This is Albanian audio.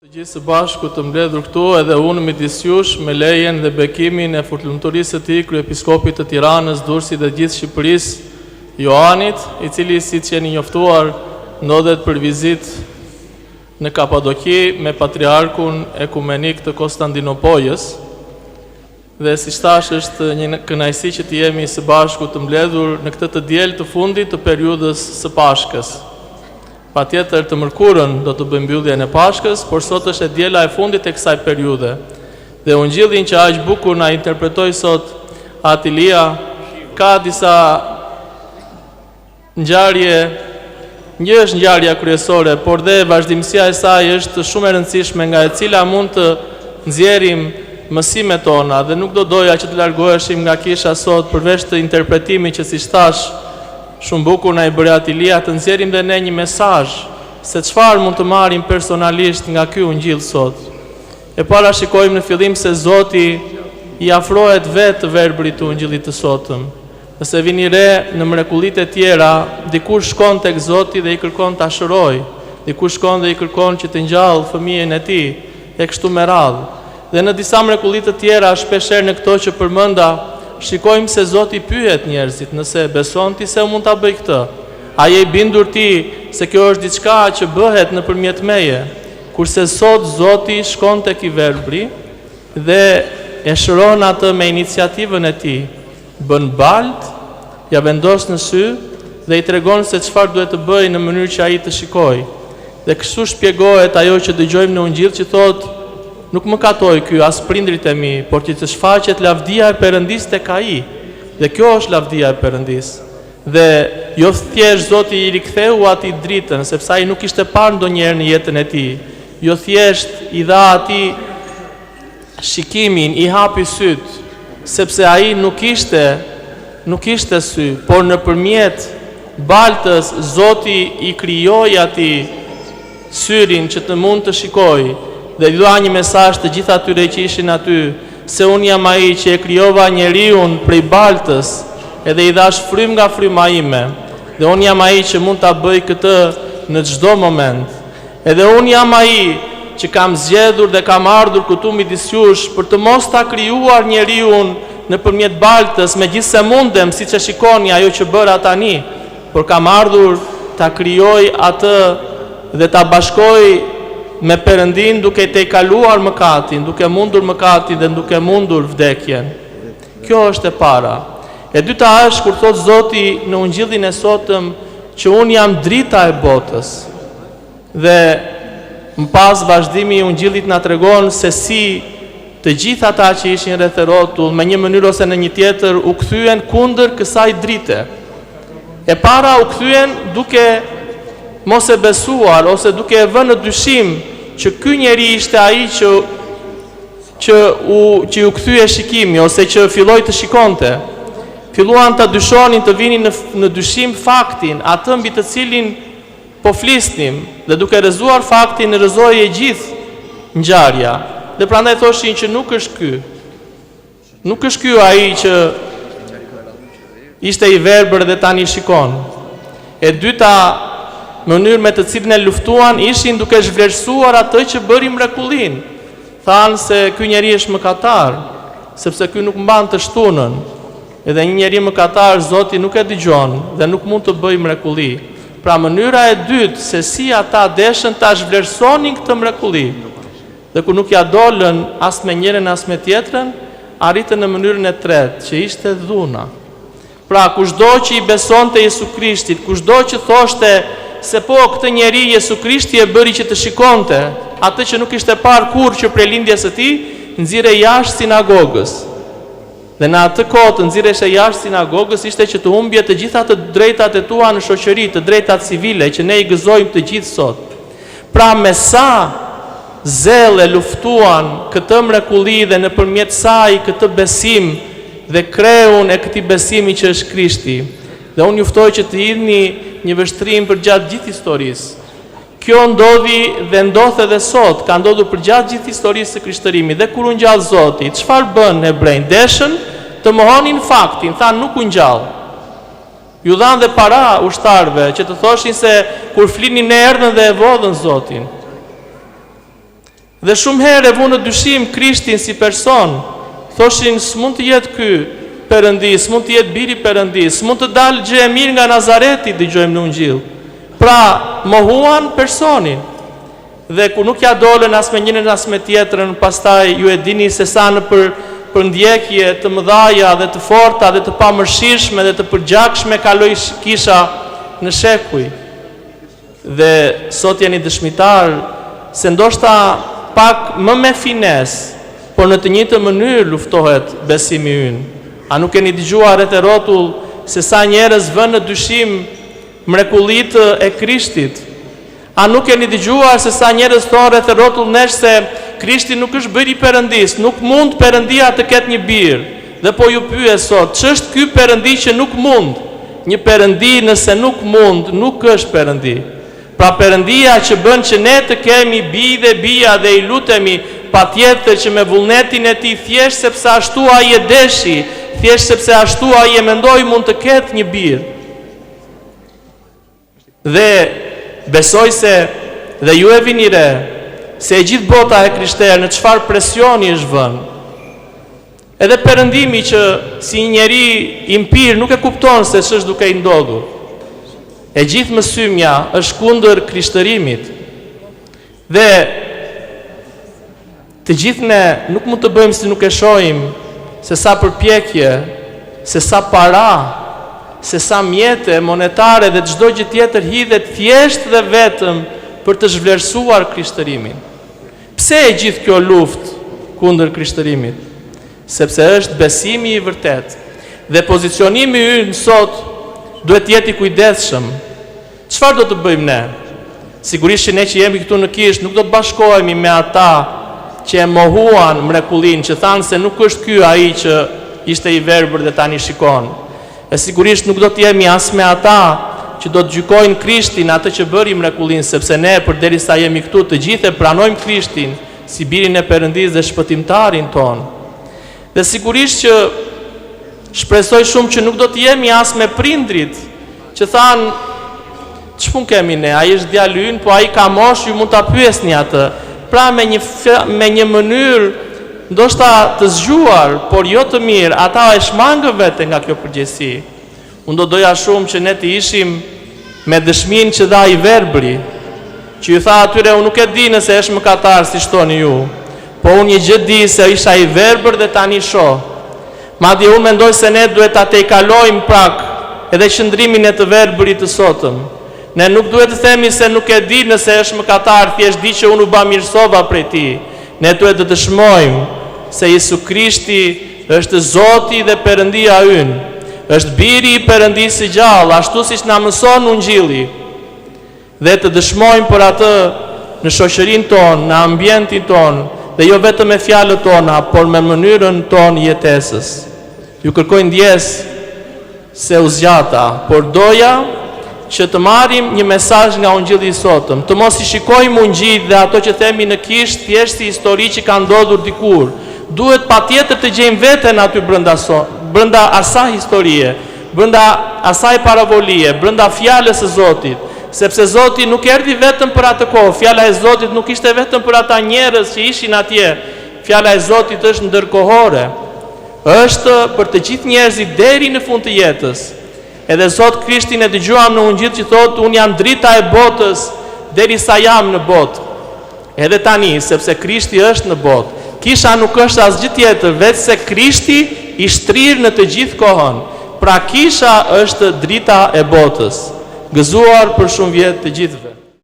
Të gjithë së bashku të mbledhur këtu edhe unë midis jush me lejen dhe bekimin e fortëlumturisë së tij kryepiskopit të Tiranës, Durrësit dhe gjithë Shqipërisë, Joanit, i cili siç jeni njoftuar ndodhet për vizitë në Kapadoki me patriarkun ekumenik të Konstantinopolës. Dhe siç thash, është një kënaqësi që të jemi së bashku të mbledhur në këtë të diel të fundit të periudhës së Pashkës. Patjetër të mërkurën do të bëjmë mbylljen e Pashkës, por sot është e diela e fundit e kësaj periudhe. Dhe ungjillin që aq bukur na interpretoi sot Atilia ka disa ngjarje, një është ngjarja kryesore, por dhe vazhdimësia e saj është shumë e rëndësishme, nga e cila mund të nxjerrim mësimet tona, dhe nuk do doja që të largoheshim nga kisha sot përveç të interpretimit që siç thash shumë bukur na i bëri Atilia, të nxjerrim dhe ne një mesazh se çfarë mund të marrim personalisht nga ky ungjill sot. E para shikojmë në fillim se Zoti i afrohet vetë të verbrit të ungjillit të sotëm. Nëse vini re në mrekullitë e tjera, dikush shkon tek Zoti dhe i kërkon ta shëroj, dikush shkon dhe i kërkon që të ngjall fëmijën e tij, e kështu me radhë. Dhe në disa mrekullitë të tjera, shpeshherë në këto që përmenda, shikojmë se Zoti pyet njerëzit, nëse beson ti se mund ta bëj këtë? A je i bindur ti se kjo është diçka që bëhet nëpërmjet meje? Kurse sot Zoti shkon tek i verbri dhe e shëron atë me iniciativën e tij. Bën balt, ja vendos në sy dhe i tregon se çfarë duhet të bëjë në mënyrë që ai të shikojë. Dhe kështu shpjegohet ajo që dëgjojmë në Ungjill që thotë: nuk më katoi ky as prindrit e mi, por që të shfaqet lavdia e Perëndis tek ai. Dhe kjo është lavdia e Perëndis. Dhe jo thjesht Zoti i riktheu atij dritën, sepse ai nuk kishte parë ndonjëherë në jetën e tij. Jo thjesht i dha atij shikimin, i hapi syt, sepse ai nuk kishte sy, por nëpërmjet baltës Zoti i krijoi atij syrin që të mund të shikojë. Dhe i dha një mesazh të gjithë atyre që ishin aty, se unë jam ai që e krijova njeriu prej baltës, edhe i dhash frym nga fryma ime, dhe unë jam ai që mund ta bëj këtë në çdo moment. Edhe unë jam ai që kam zgjedhur dhe kam ardhur këtu midis jush për të mos ta krijuar njeriu nëpërmjet baltës, megjithse mundem, siç e shikoni ajo që bëra tani, por kam ardhur ta krijoj atë dhe ta bashkoj me Perëndin, duke te kaluar mëkatin, duke mundur mëkatin dhe duke mundur vdekjen. Kjo është e para. E dyta është kur thot Zoti në ungjillin e sotëm që unë jam drita e botës. Dhe më pas vazhdimi i ungjillit na tregon se si të gjithë ata që ishin rreth rrotull, me një mënyrë ose në një tjetër, u kthyen kundër kësaj drite. E para u kthyen duke mos e besuar ose duke e vënë në dyshim që ky njeri ishte ai që u kthye shikimi ose që filloi të shikonte. Filluan të dyshonin, të vinin në dyshim faktin, atë mbi të cilin po flisnim, dhe duke rrëzuar faktin rrëzoi e gjithë ngjarja. Dhe prandaj thoshin që nuk është ky. Nuk është ky ai që ishte i verbër dhe tani shikon. E dyta mënyrë me të cilën e luftuan ishin duke zhvlerësuar atë që bëri mrekullin. Thanë se ky njeri është mëkatar, sepse ky nuk mban të shtunën. Edhe një njeri mëkatar Zoti nuk e dëgjon dhe nuk mund të bëjë mrekulli. Pra mënyra e dytë se si ata deshën ta zhvlerësonin këtë mrekulli. Dhe kur nuk ja dolën as me njërin as me tjetrën, arritën në mënyrën e tretë, që ishte dhuna. Pra kushdo që i besonte Jesu Krishtit, kushdo që thoshte se po këtë njeri Jesu Krishti e bëri që të shikonte, atë që nuk ishte parë kurrë që prej lindjes së tij, nxirrej jashtë sinagogës. Dhe në atë kohë të nxirreshe jashtë sinagogës ishte që të humbje të gjitha të drejtat e tua në shoqëri, të drejtat civile që ne i gëzojmë të gjithë sot. Pra me sa zelle luftuan këtë mrekulli dhe nëpërmjet saj këtë besim dhe kreun e këtij besimi që është Krishti. Dhe unë juftoj që të hidhni një vështrim për gjatë gjithë historisë. Kjo ndodhi dhe ndodh edhe sot, ka ndodhur për gjatë gjithë historisë së krishtërimit. Dhe kur u ngjall Zoti, çfarë bën hebrejt? Deshën të mohonin faktin, thanë nuk u ngjall. Ju dhanë dhe para ushtarëve që të thoshin se kur flinin ne erdhën dhe e vodhën Zotin. Dhe shumë herë e vunë në dyshim Krishtin si person, thoshin s'mund të jetë ky Perëndi, s'mund të jetë biri Perëndi, s'mund të dalë gjë e mirë nga Nazareti, dëgjojmë në Ungjil. Pra, mohuan personin. Dhe ku nuk ja dolën as me njërin as me tjetrën, pastaj ju e dini se sa në për ndjekje të mëdhaja dhe të forta dhe të pamërshishme dhe të përgjakshme kaloi kisha në shekuj. Dhe sot jeni dëshmitar se ndoshta pak më me fines, por në të njëjtën mënyrë luftohet besimi ynë. A nuk keni dëgjuar rreth e rrotull se sa njerëz vënë në dyshim mrekullitë e Krishtit? A nuk keni dëgjuar se sa njerëz thonë rreth e rrotull nesh se Krishti nuk është bëri Perëndis, nuk mund Perëndia të ketë një birë. Dhe po ju pyes sot, ç'është ky Perëndi që nuk mund? Një Perëndi nëse nuk mund, nuk është Perëndi. Pra Perëndia që bën që ne të kemi bi dhe bia dhe i lutemi, patjetër që me vullnetin e tij, thjesht sepse ashtu ai e deshi, thjesht sepse ashtu ai e mendoi mund të ketë një birë. Dhe besoj se dhe ju e vini re se e gjithë bota e krishterë në çfarë presioni është vënë. Edhe perëndimi që si një njeri impir nuk e kupton se ç'është duke i ndodhur. E gjithë mësymja është kundër krishtërimit. Dhe të gjithë ne nuk mund të bëjmë si nuk e shohim se sa përpjekje, se sa para, se sa mjete monetare dhe çdo gjë tjetër hidhet thjesht dhe vetëm për të zhvlerësuar krishtërimin. Pse e gjithë kjo luftë kundër krishtërimit? Sepse është besimi i vërtet. Dhe pozicionimi ynë sot duhet jetë i kujdesshëm. Çfarë do të bëjmë ne? Sigurisht që ne që jemi këtu në Kish nuk do të bashkohemi me ata që e mohuan mrekullinë, që thanë se nuk është ky ai që ishte i verbër dhe tani shikon. E sigurisht nuk do të jemi as me ata që do të gjykojnë Krishtin, atë që bëri mrekullinë, sepse ne përderisa jemi këtu të gjithë e pranojmë Krishtin si birin e Perëndisë dhe shpëtimtarin ton. Dhe sigurisht që shpresoj shumë që nuk do të jemi as me prindrit që thanë ç'pun kemi ne, ai është djalë ynë, po ai ka moshë, ju mund ta pyesni atë. Pra me një mënyrë ndoshta të zgjuar, por jo të mirë, ata e shmangën vete nga kjo përgjegjësi. Unë do doja shumë që ne të ishim me dëshminë që dha i verbri, që ju tha atyre unë nuk e di nëse është mëkatar si shtoni ju, po unë një gjë di se isha i verbër dhe tani shoh. Madje unë mendoj se ne duhet ta tejkalojmë prak edhe qëndrimin e të verbërit të sotëm. Ne nuk duhet të themi se nuk e di nëse është mëkatar, thjesht di që unë u bamirësova prej tij. Ne duhet të dëshmojmë se Jesu Krishti është Zoti dhe Perëndia ynë. Është biri i Perëndisë së gjallë, ashtu siç na mëson Ungjilli. Dhe të dëshmojmë për atë në shoqërinë tonë, në ambientin tonë, dhe jo vetëm me fjalët tona, por me mënyrën tonë jetesës. Ju kërkoj ndjes se u zgjata, por doja që të marrim një mesazh nga Ungjilli i sotëm, të mos i shikojmë ungjit dhe ato që themi në Kish thjesht si histori që ka ndodhur dikur. Duhet patjetër të gjejmë veten aty brenda asaj historie, brenda asaj paravolie, brenda fjalës së Zotit, sepse Zoti nuk erdhi vetëm për atë kohë, fjala e Zotit nuk ishte vetëm për ata njerëz që ishin atje. Fjala e Zotit është ndërkohore. Është për të gjithë njerëzit deri në fund të jetës. Edhe Zot Krishtin e dëgjuam në Ungjil që thotë unë jam drita e botës derisa jam në botë. Edhe tani, sepse Krishti është në botë, kisha nuk është asgjë tjetër veç se Krishti i shtrirë në të gjithë kohën. Pra kisha është drita e botës. Gëzuar për shumë vjet të gjithëve.